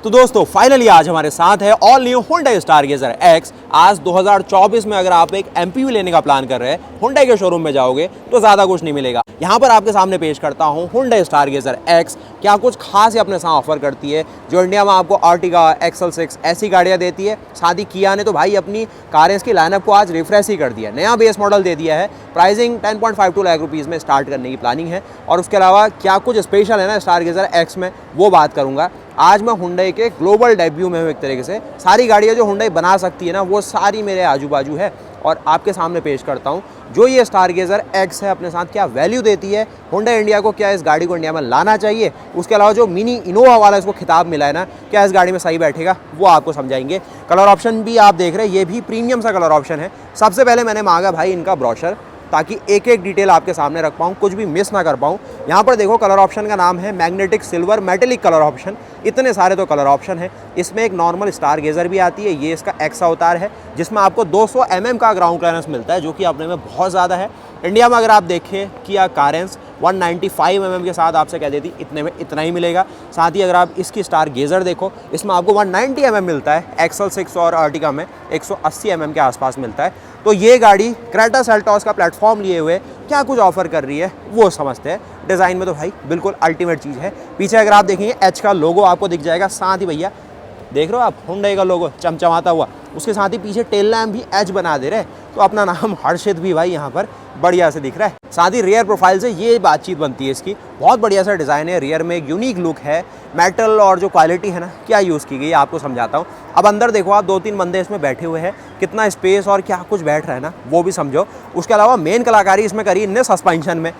तो दोस्तों फाइनली आज हमारे साथ है all new Hyundai Stargazer X। आज 2024 में अगर आप एक MPV लेने का प्लान कर रहे हैं, Hyundai के शोरूम में जाओगे तो ज़्यादा कुछ नहीं मिलेगा। यहाँ पर आपके सामने पेश करता हूँ Hyundai Stargazer X। क्या कुछ खास ये अपने साथ ऑफर करती है जो इंडिया में आपको Ertiga, XL6 ऐसी गाड़ियाँ देती है। साथ ही किया ने तो भाई अपनी कारें की लाइनअप को आज रिफ्रेश ही कर दिया, नया बेस मॉडल दे दिया है। प्राइसिंग 10.52 लाख रुपीज़ में स्टार्ट करने की प्लानिंग है। और उसके अलावा क्या कुछ स्पेशल है ना Stargazer X में, वो बात करूँगा। आज मैं Hyundai के ग्लोबल डेब्यू में हूँ एक तरीके से। सारी गाड़ियाँ जो Hyundai बना सकती है ना, वो सारी मेरे आजू बाजू है और आपके सामने पेश करता हूँ जो ये Stargazer X है अपने साथ क्या वैल्यू देती है, Hyundai इंडिया को क्या इस गाड़ी को इंडिया में लाना चाहिए। उसके अलावा जो मिनी इनोवा वाला इसको खिताब मिला है ना, क्या इस गाड़ी में सही बैठेगा, वो आपको समझाएंगे। कलर ऑप्शन भी आप देख रहे हैं, ये भी प्रीमियम सा कलर ऑप्शन है। सबसे पहले मैंने मांगा भाई इनका ब्रोशर, ताकि एक एक डिटेल आपके सामने रख पाऊँ, कुछ भी मिस ना कर पाऊँ। यहाँ पर देखो कलर ऑप्शन का नाम है magnetic silver metallic colour option. इतने सारे तो कलर ऑप्शन है। इसमें एक नॉर्मल Stargazer भी आती है, ये इसका X अवतार है जिसमें आपको 200 mm का ग्राउंड क्लियरेंस मिलता है, जो कि अपने में बहुत ज़्यादा है। इंडिया में अगर आप देखें किया कारेंस 195 mm के साथ आपसे कह देती इतने में इतना ही मिलेगा। साथ ही अगर आप इसकी Stargazer देखो, इसमें आपको 190 mm मिलता है। XL6 और Ertiga में 180 mm के आसपास मिलता है। तो ये गाड़ी क्रेटा सेल्टॉस का प्लेटफॉर्म लिए हुए क्या कुछ ऑफर कर रही है वो समझते हैं। डिज़ाइन में तो भाई बिल्कुल अल्टीमेट चीज़ है। पीछे अगर आप देखेंगे H का लोगो आपको दिख जाएगा। साथ ही भैया देख रहे हो आप Hyundai का लोगो चमचमाता हुआ, उसके साथ ही पीछे टेल लैम्प भी H बना दे रहे हैं। तो अपना नाम हर्षित भी भाई यहाँ पर बढ़िया से दिख रहा है। साथ ही रियर प्रोफाइल से ये बातचीत बनती है इसकी, बहुत बढ़िया सा डिज़ाइन है। रियर में एक यूनिक लुक है। मेटल और जो क्वालिटी है ना, क्या यूज़ की गई है आपको समझाता हूँ। अब अंदर देखो आप, 2-3 बंदे इसमें बैठे हुए हैं, कितना स्पेस और क्या कुछ बैठ रहा है ना, वो भी समझो। उसके अलावा मेन कलाकारी इसमें करी इनने सस्पेंशन में।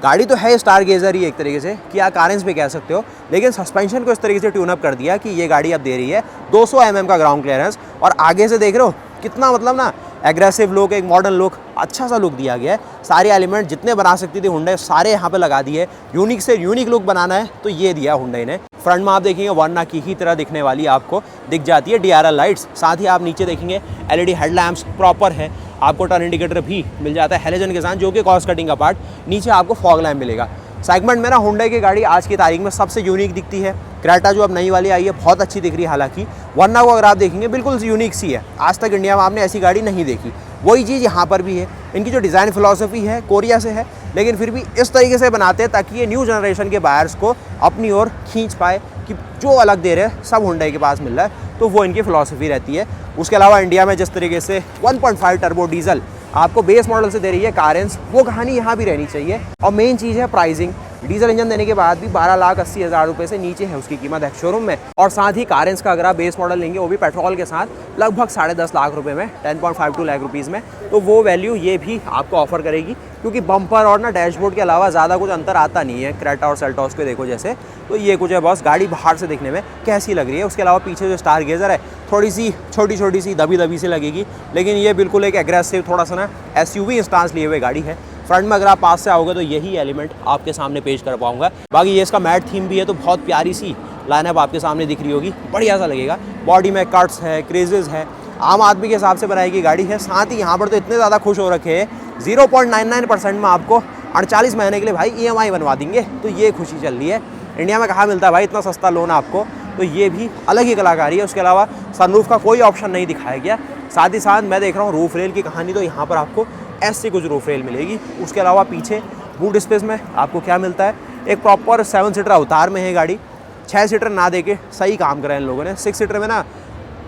गाड़ी तो है Stargazer ही एक तरीके से, कि आप कारेंस भी कह सकते हो, लेकिन सस्पेंशन को इस तरीके से ट्यून अप कर दिया कि ये गाड़ी अब दे रही है 200 mm का ग्राउंड क्लियरेंस। और आगे से देख रहे हो कितना मतलब ना एग्रेसिव लुक, एक मॉडर्न लुक, अच्छा सा लुक दिया गया है। सारे एलिमेंट जितने बना सकती थी Hyundai सारे यहाँ पे लगा दिए। यूनिक से यूनिक लुक बनाना है तो ये दिया Hyundai ने। फ्रंट में आप देखेंगे वर्ना की ही तरह दिखने वाली आपको दिख जाती है DRL लाइट्स। साथ ही आप नीचे देखेंगे LED हेडलैम्प्स प्रॉपर है। आपको टर्न इंडिकेटर भी मिल जाता है हेलोजन के साथ, जो कि कॉस्ट कटिंग का पार्ट। नीचे आपको फॉग लैम्प मिलेगा। सेगमेंट में ना Hyundai की गाड़ी आज की तारीख में सबसे यूनिक दिखती है। क्रेटा जो अब नई वाली आई है बहुत अच्छी दिख रही है। हालांकि वरना को अगर आप देखेंगे बिल्कुल यूनिक सी है, आज तक इंडिया में आपने ऐसी गाड़ी नहीं देखी। वही चीज़ यहाँ पर भी है। इनकी जो डिज़ाइन फिलॉसफी है कोरिया से है, लेकिन फिर भी इस तरीके से बनाते हैं ताकि ये न्यू जनरेशन के बायर्स को अपनी ओर खींच पाए कि जो अलग दे रहे हैं सब Hyundai के पास मिल रहा है। तो वो इनकी फिलॉसफी रहती है। उसके अलावा इंडिया में जिस तरीके से 1.5 टर्बो डीजल आपको बेस मॉडल से दे रही है कारेंस, वो कहानी यहाँ भी रहनी चाहिए। और मेन चीज़ है प्राइसिंग। डीजल इंजन देने के बाद भी 12,80,000 रुपये से नीचे है उसकी कीमत है शोरूम में। और साथ ही कारेंस का अगर आप बेस मॉडल लेंगे, वो भी पेट्रोल के साथ, लगभग 10.5 लाख रुपये में, 10.52 लाख रुपीज़ में। तो वो वैल्यू ये भी आपको ऑफर करेगी, क्योंकि बम्पर और ना डैशबोर्ड के अलावा ज़्यादा कुछ अंतर आता नहीं है क्रेटा और सेल्टॉस को देखो जैसे। तो ये कुछ है बॉस। गाड़ी बाहर से देखने में कैसी लग रही है। उसके अलावा पीछे जो Stargazer है थोड़ी सी छोटी सी दबी से लगेगी, लेकिन ये बिल्कुल एक एग्रेसिव थोड़ा सा ना SUV स्टांस लिए हुए गाड़ी है। फ्रंट में अगर आप पास से आओगे तो यही एलिमेंट आपके सामने पेश कर पाऊंगा। बाकी ये इसका मैट थीम भी है, तो बहुत प्यारी सी लाइनअप आपके सामने दिख रही होगी, बढ़िया सा लगेगा। बॉडी में कट्स है, क्रेजेस है, आम आदमी के हिसाब से बनाई गई गाड़ी है। साथ ही यहाँ पर तो इतने ज़्यादा खुश हो रखे हैं, 0.99% में आपको 48 महीने के लिए भाई EMI बनवा देंगे। तो ये खुशी चल रही है। इंडिया में कहाँ मिलता है भाई इतना सस्ता लोन आपको, तो ये भी अलग ही कलाकारी है। उसके अलावा सनरूफ का कोई ऑप्शन नहीं दिखाया गया। साथ ही साथ मैं देख रहा हूँ रूफ रेल की कहानी, तो यहाँ पर आपको ऐसी कुछ रूफ रेल मिलेगी। उसके अलावा पीछे बूट स्पेस में आपको क्या मिलता है, एक प्रॉपर 7 सीटर अवतार में है गाड़ी। 6 सीटर ना देके सही काम करा है इन लोगों ने। 6 सीटर में ना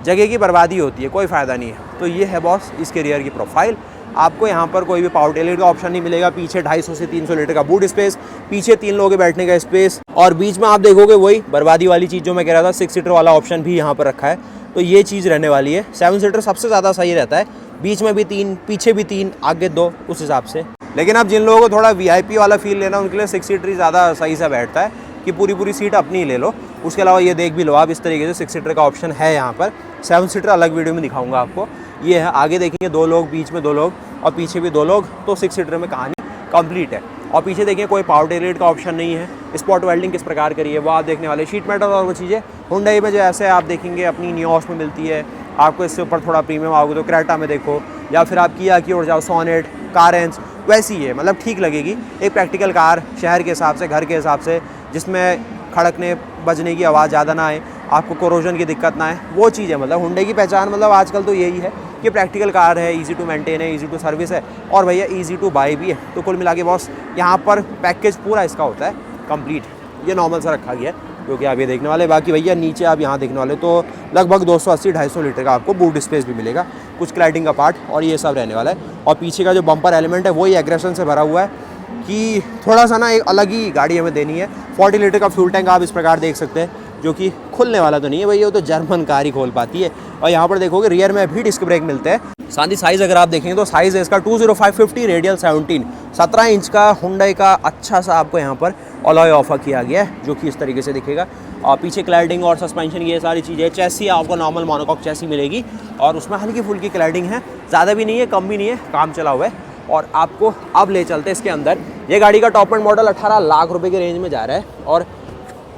जगह की बर्बादी होती है, कोई फ़ायदा नहीं है। तो ये है बॉस इसके रियर की प्रोफाइल। आपको यहाँ पर कोई भी पावर टेलर का ऑप्शन नहीं मिलेगा। पीछे 250 से 300 लीटर का बूट स्पेस, पीछे 3 लोगों के बैठने का स्पेस, और बीच में आप देखोगे वही बर्बादी वाली चीज़ जो मैं कह रहा था, 6 सीटर वाला ऑप्शन भी यहाँ पर रखा है। तो ये चीज़ रहने वाली है। 7 सीटर सबसे ज़्यादा सही रहता है, बीच में भी 3, पीछे भी 3, आगे 2, उस हिसाब से। लेकिन अब जिन लोगों को थोड़ा VIP वाला फील लेना, उनके लिए 6 सीटर ही ज़्यादा सही सा बैठता है कि पूरी सीट अपनी ही ले लो। उसके अलावा ये देख भी लो आप, इस तरीके से 6 सीटर का ऑप्शन है यहाँ पर। 7 सीटर अलग वीडियो में दिखाऊंगा आपको। ये है, आगे देखेंगे 2 लोग, बीच में 2 लोग और पीछे भी 2 लोग। तो 6 सीटर में कहानी कंप्लीट है। और पीछे देखिए कोई पावर टेलर का ऑप्शन नहीं है। स्पॉट वेल्डिंग किस प्रकार करी है वो आप देखने वाले। शीट मेटल और वो चीज़ें Hyundai में जो ऐसे आप देखेंगे अपनी नियोस में मिलती है, आपको इससे ऊपर थोड़ा प्रीमियम आओगे तो क्रेटा में देखो, या फिर आप किया की ओर जाओ, सोनेट, कारेंस, वैसी है। मतलब ठीक लगेगी, एक प्रैक्टिकल कार शहर के हिसाब से, घर के हिसाब से, जिसमें खड़कने बजने की आवाज़ ज़्यादा ना आए। आपको कोरोजन की दिक्कत ना है, वो चीज़ है। मतलब हुंडई की पहचान मतलब आजकल तो यही है कि प्रैक्टिकल कार है, ईजी टू मेंटेन है, ईजी टू सर्विस है और भैया ईजी टू बाई भी है। तो कुल मिला के बॉस यहाँ पर पैकेज पूरा इसका होता है कंप्लीट। ये नॉर्मल सा रखा गया है क्योंकि आप ये देखने वाले। बाकी भैया नीचे आप यहाँ देखने वाले तो लगभग 280-250 लीटर का आपको बूट स्पेस भी मिलेगा, कुछ क्लैडिंग का पार्ट और ये सब रहने वाला है। और पीछे का जो बम्पर एलिमेंट है वही एग्रेशन से भरा हुआ है कि थोड़ा सा ना एक अलग ही गाड़ी हमें देनी है। 40 लीटर का फ्यूल टैंक आप इस प्रकार देख सकते हैं, जो कि खुलने वाला तो नहीं है भैया, वो तो जर्मन कार ही खोल पाती है। और यहाँ पर देखोगे रियर में भी डिस्क ब्रेक मिलते हैं। साथ ही साइज़ अगर आप देखेंगे तो साइज़ है इसका 20550 रेडियल 17 इंच का हुंडई का अच्छा सा आपको यहाँ पर अलॉय ऑफर किया गया है, जो कि इस तरीके से दिखेगा। और पीछे क्लैडिंग और सस्पेंशन ये सारी चीज़ें। चेसी आपको नॉर्मल मोनोकॉक चेसी मिलेगी और उसमें हल्की फुल्की क्लैडिंग है, ज़्यादा भी नहीं है कम भी नहीं है, काम चला हुआ है। और आपको अब ले चलते हैं इसके अंदर। ये गाड़ी का टॉप एंड मॉडल 18 लाख रुपए के रेंज में जा रहा है और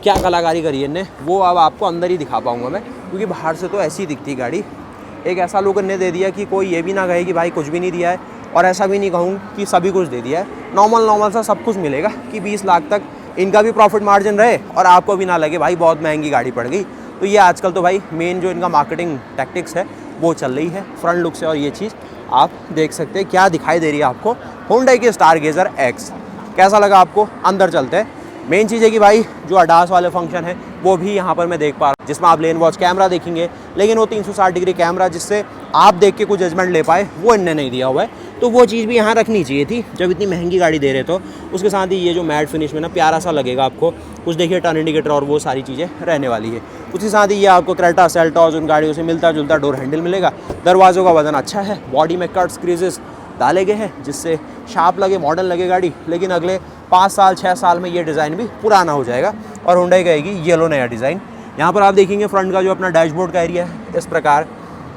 क्या कलाकारी करी है इनने वो अब आपको अंदर ही दिखा पाऊंगा मैं, क्योंकि बाहर से तो ऐसी दिखती गाड़ी। एक ऐसा लुक इन्हें दे दिया कि कोई ये भी ना कहे कि भाई कुछ भी नहीं दिया है, और ऐसा भी नहीं कहूँ कि सभी कुछ दे दिया है। नॉर्मल सा सब कुछ मिलेगा कि 20 लाख तक इनका भी प्रॉफिट मार्जिन रहे और आपको भी ना लगे भाई बहुत महंगी गाड़ी पड़ गई। तो ये आजकल तो भाई मेन जो इनका मार्केटिंग टैक्टिक्स है वो चल रही है फ्रंट लुक से। और ये चीज़ आप देख सकते हैं क्या दिखाई दे रही है आपको हुंडई की स्टारगेजर एक्स। कैसा लगा आपको? अंदर चलते हैं। मेन चीज़ है कि भाई जो अडास वाले फंक्शन है वो भी यहाँ पर मैं देख पा रहा हूँ, जिसमें आप लेन वॉच कैमरा देखेंगे, लेकिन वो 360 डिग्री कैमरा जिससे आप देख के कुछ जजमेंट ले पाए वो इनने नहीं दिया हुआ है। तो वो चीज़ भी यहाँ रखनी चाहिए थी जब इतनी महंगी गाड़ी दे रहे। तो उसके साथ ही ये जो मैट फिनिश में ना प्यारा सा लगेगा आपको, कुछ देखिए टर्न इंडिकेटर और वो सारी चीज़ें रहने वाली है। उसके साथ ही ये आपको क्रेटा सेल्टॉस उन गाड़ियों से मिलता जुलता डोर हैंडल मिलेगा। दरवाज़ों का वजन अच्छा है, बॉडी में कट्स क्रीजेस डाले गए हैं जिससे शार्प लगे, मॉडर्न लगे गाड़ी। लेकिन अगले 5 साल 6 साल में ये डिज़ाइन भी पुराना हो जाएगा और हुंडई कहेगी येलो नया डिज़ाइन। यहाँ पर आप देखेंगे फ्रंट का जो अपना डैशबोर्ड का एरिया है इस प्रकार,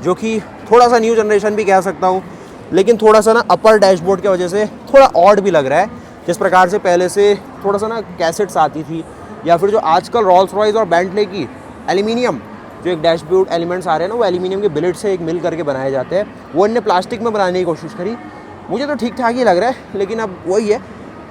जो कि थोड़ा सा न्यू जनरेशन भी कह सकता हूँ, लेकिन थोड़ा सा ना अपर डैशबोर्ड की वजह से थोड़ा ऑड भी लग रहा है। जिस प्रकार से पहले से थोड़ा सा ना कैसेट्स आती थी, या फिर जो आजकल रॉल्स रॉयस और बेंटले की एल्यूमिनियम जो एक डैशबोर्ड एलिमेंट्स आ रहे हैं ना, वो एल्यूमिनियम के बिलेट से एक मिल करके बनाए जाते हैं, वो इनने प्लास्टिक में बनाने की कोशिश करी। मुझे तो ठीक ठाक ही लग रहा है, लेकिन अब वही है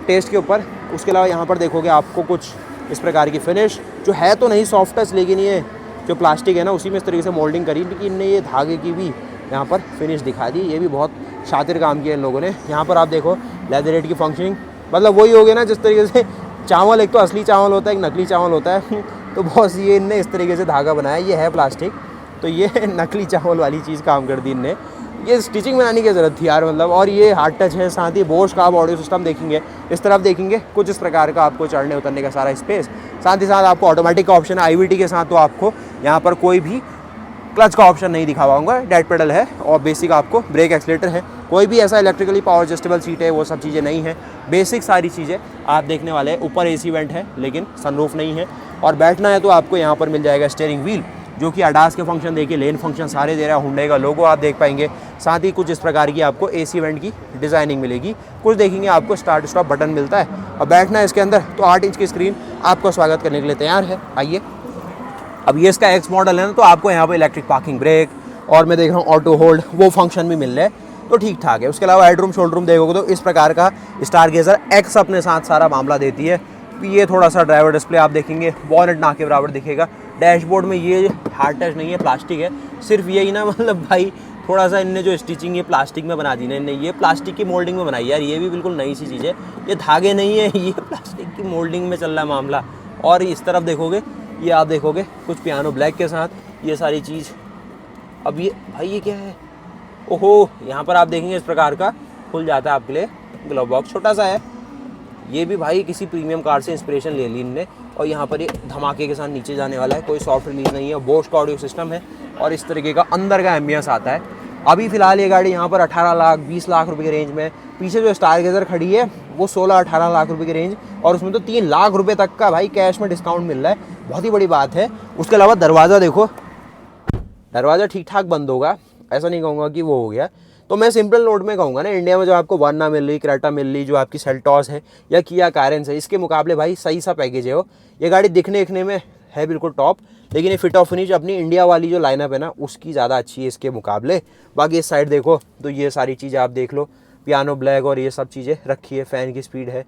टेस्ट के ऊपर। उसके अलावा यहाँ पर देखोगे आपको कुछ इस प्रकार की फिनिश जो है तो नहीं सॉफ्ट टच, लेकिन ये जो प्लास्टिक है ना उसी में इस तरीके से मोल्डिंग करी, लेकिन इनने ये धागे की भी यहाँ पर फिनिश दिखा दी। ये भी बहुत शातिर काम किया इन लोगों ने। यहाँ पर आप देखो लेदरेट की फंक्शनिंग, मतलब वही हो गया ना जिस तरीके से चावल एक तो असली चावल होता है, एक नकली चावल होता है। तो बहुत ये इनने इस तरीके से धागा बनाया, ये है प्लास्टिक, तो ये नकली चावल वाली चीज़ काम कर दी इनने। ये स्टिचिंग बनाने की ज़रूरत थी यार, मतलब। और ये हार्ड टच है, साथ ही बोश का आप ऑडियो सिस्टम देखेंगे, इस तरफ देखेंगे कुछ इस प्रकार का आपको चढ़ने उतरने का सारा स्पेस। साथ ही साथ आपको ऑटोमेटिक का ऑप्शन है IVT के साथ, तो आपको यहाँ पर कोई भी क्लच का ऑप्शन नहीं दिखा पाऊंगा, डेड पेडल है और बेसिक आपको ब्रेक एक्सीलेटर है। कोई भी ऐसा इलेक्ट्रिकली पावर एडजस्टेबल सीट है वो सब चीज़ें नहीं है, बेसिक सारी चीज़ें आप देखने वाले हैं। ऊपर AC वेंट है लेकिन सनरूफ नहीं है। और बैठना है तो आपको यहाँ पर मिल जाएगा स्टीयरिंग व्हील, जो कि अडास के फंक्शन देखिए, लेन फंक्शन सारे दे रहा है। हुंडई का लोगो आप देख पाएंगे, साथ ही कुछ इस प्रकार की आपको AC वेंट की डिज़ाइनिंग मिलेगी। कुछ देखेंगे आपको स्टार्ट स्टॉप बटन मिलता है। और बैठना है इसके अंदर तो 8 इंच की स्क्रीन आपको स्वागत करने के लिए तैयार है। आइए, अब ये इसका X मॉडल है ना, तो आपको यहाँ पर इलेक्ट्रिक पार्किंग ब्रेक और मैं देख रहा हूँ ऑटो होल्ड वो फंक्शन भी मिल रहा है, तो ठीक ठाक है। उसके अलावा हेडरूम शोल्डर रूम देखोगे तो इस प्रकार का स्टारगेजर X अपने साथ सारा मामला देती है। ये थोड़ा सा ड्राइवर डिस्प्ले आप देखेंगे, बॉनेट ना के बराबर दिखेगा। डैशबोर्ड में ये हार्ड टच नहीं है, प्लास्टिक है। सिर्फ यही ना, मतलब भाई थोड़ा सा इनने जो स्टिचिंग ये प्लास्टिक में बना दी ना, इनने ये प्लास्टिक की मोल्डिंग में बनाई यार, ये भी बिल्कुल नई सी चीज़ है। ये धागे नहीं है, ये प्लास्टिक की मोल्डिंग में चल रहा है मामला। और इस तरफ देखोगे, ये आप देखोगे कुछ पियानो ब्लैक के साथ ये सारी चीज़। अब ये भाई ये क्या है, ओहो, यहाँ पर आप देखेंगे इस प्रकार का खुल जाता है आपके लिए ग्लव बॉक्स, छोटा सा है। ये भी भाई किसी प्रीमियम कार से इंस्पिरेशन ले ली इनने। और यहाँ पर ये धमाके के साथ नीचे जाने वाला है, कोई सॉफ्ट रिलीज नहीं है। बोश का ऑडियो सिस्टम है और इस तरीके का अंदर का एम्बियंस आता है। अभी फिलहाल ये गाड़ी यहाँ पर 18 लाख 20 लाख रुपए के रेंज में। पीछे जो स्टारगेजर खड़ी है वो 16-18 लाख रुपए की रेंज, और उसमें तो 3 लाख रुपए तक का भाई कैश में डिस्काउंट मिल रहा है, बहुत ही बड़ी बात है। उसके अलावा दरवाज़ा देखो, दरवाज़ा ठीक ठाक बंद होगा, ऐसा नहीं कहूँगा कि वो हो गया। तो मैं सिंपल नोट में कहूँगा ना, इंडिया में जो आपको वर्ना मिल रही, क्रेटा मिल रही, जो आपकी सेल्टॉस है या किया कारेंस है, इसके मुकाबले भाई सही सा पैकेज है हो। ये गाड़ी दिखने में है बिल्कुल टॉप, लेकिन ये फिट ऑफ फिनिश अपनी इंडिया वाली जो लाइनअप है ना उसकी ज़्यादा अच्छी है इसके मुकाबले। बाकी इस साइड देखो तो ये सारी चीज़ें आप देख लो, पियानो ब्लैक और ये सब चीज़ें रखी है। फ़ैन की स्पीड है,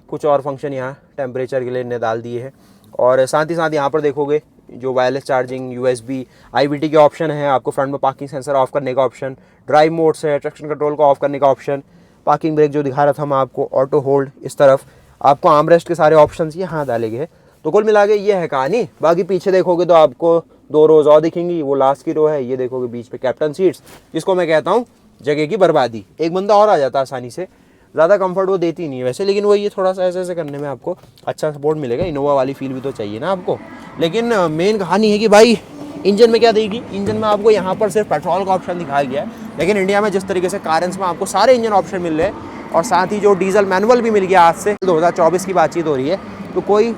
कुछ और फंक्शन यहाँ टेम्परेचर के लिए इन्हें डाल दिए हैं। और साथ ही साथ यहाँ पर देखोगे जो वायरलेस चार्जिंग, USB, IVT के ऑप्शन है, आपको फ्रंट में पार्किंग सेंसर ऑफ करने का ऑप्शन, ड्राइव मोड से ट्रैक्शन कंट्रोल को ऑफ करने का ऑप्शन, पार्किंग ब्रेक जो दिखा रहा था मैं आपको, ऑटो होल्ड, इस तरफ आपको आर्मरेस्ट के सारे ऑप्शन यहाँ डाले गए। तो कुल मिला के ये है कहानी। बाकी पीछे देखोगे तो आपको 2 रोज और दिखेंगी, वो लास्ट की रो है। ये देखोगे बीच पे कैप्टन सीट्स, जिसको मैं कहता हूँ जगह की बर्बादी। एक बंदा और आ जाता है आसानी से, ज़्यादा कंफर्ट वो देती नहीं है वैसे, लेकिन वो ये थोड़ा सा ऐसे ऐसे करने में आपको अच्छा सपोर्ट मिलेगा। इनोवा वाली फील भी तो चाहिए ना आपको। लेकिन मेन कहानी है कि भाई इंजन में क्या देगी। इंजन में आपको यहाँ पर सिर्फ पेट्रोल का ऑप्शन दिखाया गया है, लेकिन इंडिया में जिस तरीके से कारेंस में आपको सारे इंजन ऑप्शन मिल रहे हैं और साथ ही जो डीजल मैनुअल भी मिल गया आज से 2024 की बातचीत हो रही है, तो कोई,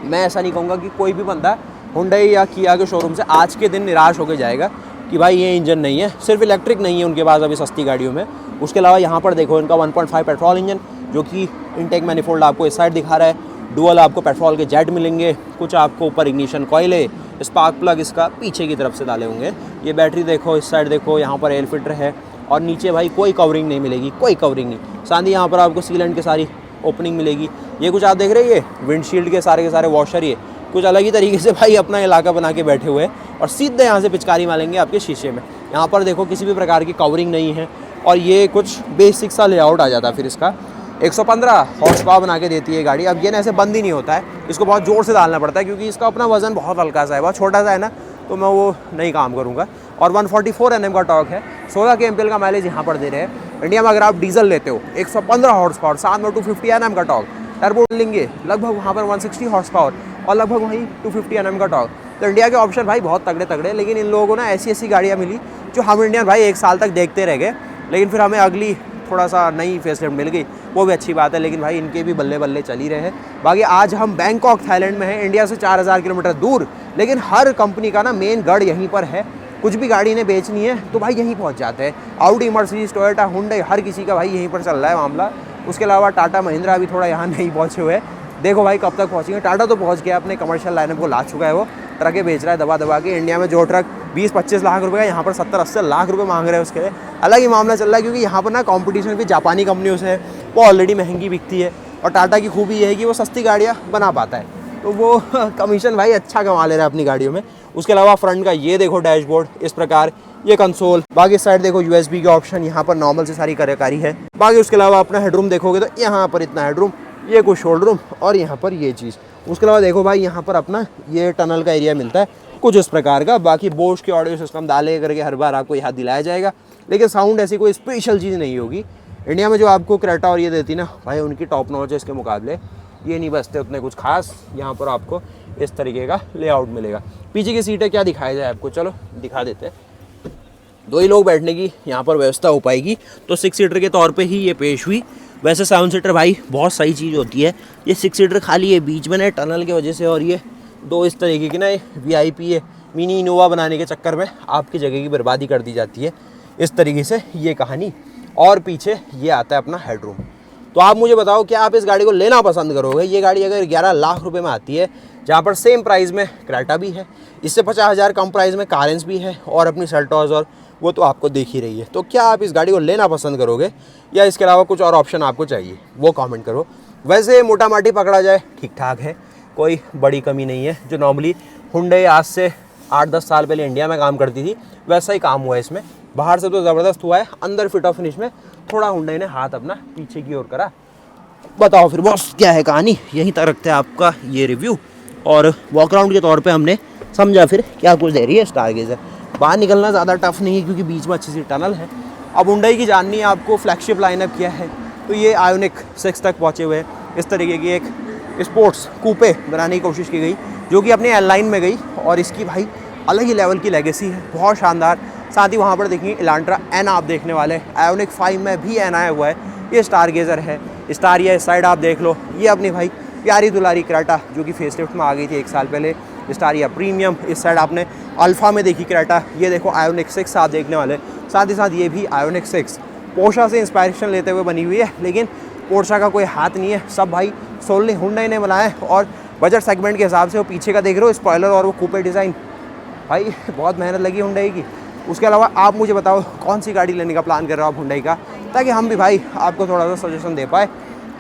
मैं ऐसा नहीं कहूँगा कि कोई भी बंदा हुंडई या किया के शोरूम से आज के दिन निराश होकर जाएगा कि भाई ये इंजन नहीं है। सिर्फ इलेक्ट्रिक नहीं है उनके पास अभी सस्ती गाड़ियों में, उसके अलावा यहाँ पर देखो इनका 1.5 पेट्रोल इंजन, जो कि इनटेक मैनिफोल्ड आपको इस साइड दिखा रहा है। डुअल आपको पेट्रोल के जेट मिलेंगे, कुछ आपको ऊपर इग्निशन कॉइल है, स्पार्क प्लग इसका पीछे की तरफ से डाले होंगे। ये बैटरी देखो, इस साइड देखो, यहाँ पर एयर फिल्टर है और नीचे भाई कोई कवरिंग नहीं मिलेगी, कोई कवरिंग नहीं। साथ ही यहाँ पर आपको सीलेंट की सारी ओपनिंग मिलेगी। ये कुछ आप देख रहे हैं, ये विंडशील्ड के सारे वॉशर, ये कुछ अलग ही तरीके से भाई अपना इलाका बना के बैठे हुए हैं और सीधे यहाँ से पिचकारी मारेंगे आपके शीशे में। यहाँ पर देखो किसी भी प्रकार की कवरिंग नहीं है और ये कुछ बेसिक सा लेआउट आ जाता है। फिर इसका 115 हॉर्स पावर बना के देती है गाड़ी। अब ये ना ऐसे बंद ही नहीं होता है, इसको बहुत ज़ोर से डालना पड़ता है क्योंकि इसका अपना वजन बहुत हल्का सा है, बहुत छोटा सा है ना, तो मैं वो नहीं काम करूँगा। और 144 Nm का टॉर्क है, 16 kmpl का माइलेज यहाँ पर दे रहे हैं। इंडिया में अगर आप डीजल लेते हो 115 हॉर्स पावर, साथ में 250 Nm का टॉर्क, टर्बो लेंगे लगभग वहाँ पर 160 हॉर्स पावर और लगभग वहीं 250 Nm का टॉर्क। तो इंडिया के ऑप्शन भाई बहुत तगड़े तगड़े, लेकिन इन लोगों को ना ऐसी गाड़ियाँ मिली जो हम इंडियन भाई 1 साल तक देखते रह गए, लेकिन फिर हमें अगली थोड़ा सा नई फेसलिफ्ट मिल गई, वो भी अच्छी बात है। लेकिन भाई इनके भी बल्ले बल्ले चल ही रहे हैं। बाकी आज हम बैंकॉक थाईलैंड में हैं, इंडिया से 4000 किलोमीटर दूर, लेकिन हर कंपनी का ना मेन गढ़ यहीं पर है। कुछ भी गाड़ी ने बेचनी है तो भाई यहीं पहुंच जाते हैं। ऑडी, मर्सिडीज, टोयोटा, हुंडई, हर किसी का भाई यहीं पर चल रहा है मामला। उसके अलावा टाटा महिंद्रा भी थोड़ा यहाँ नहीं पहुँचे हुए। देखो भाई कब तक पहुँचेंगे। टाटा तो पहुँच गया, अपने कमर्शियल लाइनअप को ला चुका है, वो ट्रकें बेच रहा है दबा दबा के। इंडिया में जो ट्रक 20-25 लाख रुपए का, यहाँ पर 70-80 लाख रुपए मांग रहे हैं उसके लिए। अलग ही मामला चल रहा है क्योंकि यहाँ पर ना कंपटीशन भी जापानी कंपनियों से है, वो ऑलरेडी महंगी बिकती है। और टाटा की खूबी ये है कि वो सस्ती गाड़ियाँ बना पाता है, तो वो कमीशन भाई अच्छा कमा ले रहा है अपनी गाड़ियों में। उसके अलावा फ्रंट का ये देखो डैशबोर्ड इस प्रकार, ये कंसोल, बाकी साइड देखो USB के ऑप्शन, यहाँ पर नॉर्मल से सारी कार्यकारी है। बाकी उसके अलावा अपना हेडरूम देखोगे तो यहाँ पर इतना हेडरूम, ये कुछ शोल्डर रूम और यहाँ पर ये चीज़। उसके अलावा देखो भाई यहाँ पर अपना ये टनल का एरिया मिलता है कुछ इस प्रकार का। बाकी बोश के ऑडियो सिस्टम डाले करके हर बार आपको याद दिलाया जाएगा, लेकिन साउंड ऐसी कोई स्पेशल चीज़ नहीं होगी। इंडिया में जो आपको क्रेटा और ये देती ना भाई, उनकी टॉप नॉच है इसके मुकाबले। ये नहीं बचते उतने कुछ खास। यहाँ पर आपको इस तरीके का लेआउट मिलेगा। पीछे की सीटें क्या दिखाया जाए आपको, चलो दिखा देते हैं। 2 ही लोग बैठने की यहाँ पर व्यवस्था हो पाएगी, तो 6 सीटर के तौर पे ही ये पेश हुई। वैसे 7 सीटर भाई बहुत सही चीज़ होती है। ये 6 सीटर खाली है बीच में ना टनल की वजह से, और ये 2 इस तरीके की ना VIP है, मिनी इनोवा बनाने के चक्कर में आपकी जगह की बर्बादी कर दी जाती है इस तरीके से, ये कहानी। और पीछे ये आता है अपना हेडरूम। तो आप मुझे बताओ क्या आप इस गाड़ी को लेना पसंद करोगे। ये गाड़ी अगर 11 लाख रुपए में आती है, जहाँ पर सेम प्राइस में क्रेटा भी है, इससे 50,000 कम प्राइस में कारेंस भी है और अपनी सेल्टॉस, और वो तो आपको देख ही रही है। तो क्या आप इस गाड़ी को लेना पसंद करोगे या इसके अलावा कुछ और ऑप्शन आपको चाहिए, वो कमेंट करो। वैसे मोटा माटी पकड़ा जाए ठीक ठाक है, कोई बड़ी कमी नहीं है। जो नॉर्मली हुंडई आज से 8-10 साल पहले इंडिया में काम करती थी, वैसा ही काम हुआ है इसमें। बाहर से तो ज़बरदस्त हुआ है, अंदर फिट ऑफ फिनिश में थोड़ा हुंडई ने हाथ अपना पीछे की ओर करा। बताओ फिर बॉस क्या है कहानी। यहीं तक रखते हैं आपका ये रिव्यू, और वॉकराउंड के तौर पे हमने समझा फिर क्या कुछ दे रही है स्टारगेजर। बाहर निकलना ज़्यादा टफ नहीं है क्योंकि बीच में अच्छी सी टनल है। अब हुंडई की जाननी है आपको, फ्लैगशिप लाइनअप किया है, तो ये आयोनिक 6 तक पहुँचे हुए हैं। इस तरीके की एक स्पोर्ट्स कूपे बनाने की कोशिश की गई, जो कि अपने एयरलाइन में गई, और इसकी भाई अलग ही लेवल की लेगेसी है, बहुत शानदार। साथ ही वहाँ पर देखिए इलांट्रा एन आप देखने वाले, आयोनिक 5 में भी एन आया हुआ है। ये स्टारगेजर है, स्टारिया इस साइड आप देख लो। ये अपनी भाई प्यारी दुलारी क्रेटा जो कि फेसलिफ्ट में आ गई थी 1 साल पहले, स्टारिया प्रीमियम। इस साइड आपने अल्फा में देखी क्रेटा, ये देखो आयोनिक 6 आप देखने वाले। साथ ही साथ ये भी आयोनिक 6 पोर्शा से इंस्पायरेशन लेते हुए बनी हुई है, लेकिन पोर्शा का कोई हाथ नहीं है, सब भाई सोलली हुंडई ने बनाया है। और बजट सेगमेंट के हिसाब से वो पीछे का देख रहे हो स्पॉइलर और वो कूपे डिज़ाइन, भाई बहुत मेहनत लगी हुंडई की। उसके अलावा आप मुझे बताओ कौन सी गाड़ी लेने का प्लान कर रहे हो आप हुंडई का, ताकि हम भी भाई आपको थोड़ा सा सजेशन दे पाए,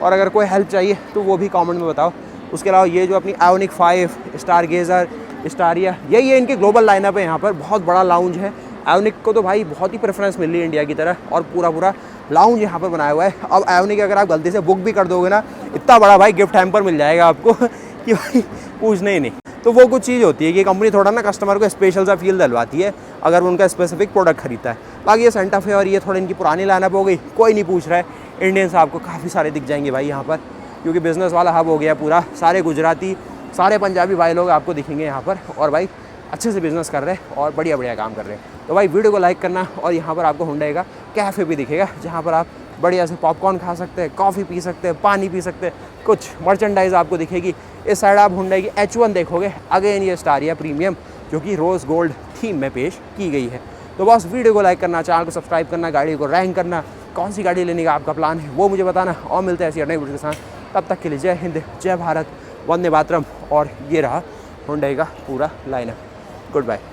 और अगर कोई हेल्प चाहिए तो वो भी कमेंट में बताओ। उसके अलावा ये जो अपनी आयोनिक 5, स्टारगेजर, स्टारिया, यही है इनकी ग्लोबल लाइनअप है। यहाँ पर बहुत बड़ा लाउंज है। आयोनिक को तो भाई बहुत ही प्रेफरेंस मिल रही है इंडिया की तरह, और पूरा लाउंज यहाँ पर बनाया हुआ है। अब आयोनिक अगर आप गलती से बुक भी कर दोगे ना, इतना बड़ा भाई गिफ्ट हैम्पर मिल जाएगा आपको कि भाई पूछने ही नहीं। तो वो कुछ चीज़ होती है कि कंपनी थोड़ा ना कस्टमर को स्पेशल सा फील दिलवाती है अगर वो उनका स्पेसिफिक प्रोडक्ट खरीदता है। बाकी ये सेंटा फे और ये थोड़ी इनकी पुरानी लाइनअप हो गई, कोई नहीं पूछ रहा है। इंडियंस आपको काफ़ी सारे दिख जाएंगे भाई यहाँ पर, क्योंकि बिज़नेस वाला हब हो गया पूरा। सारे गुजराती, सारे पंजाबी भाई लोग आपको दिखेंगे यहाँ पर, और भाई अच्छे से बिज़नेस कर रहे हैं और बढ़िया काम कर रहे हैं। तो भाई वीडियो को लाइक करना, और यहाँ पर आपको हुंडई का कैफ़े भी दिखेगा, जहाँ पर आप बढ़िया से पॉपकॉर्न खा सकते हैं, कॉफ़ी पी सकते हैं, पानी पी सकते हैं, कुछ मर्चेंडाइज आपको दिखेगी। इस साइड आप हुंडई की H1 देखोगे, अगेन ये स्टारिया प्रीमियम जो कि रोज़ गोल्ड थीम में पेश की गई है। तो बस वीडियो को लाइक करना, चैनल को सब्सक्राइब करना, गाड़ी को रैंक करना, कौन सी गाड़ी लेने का आपका प्लान है वो मुझे बताना, और मिलते हैं ऐसी नई वीडियो के साथ। तब तक के लिए जय हिंद, जय भारत, वंदे मातरम। और ये रहा हुंडई का पूरा लाइनअप। Good bye.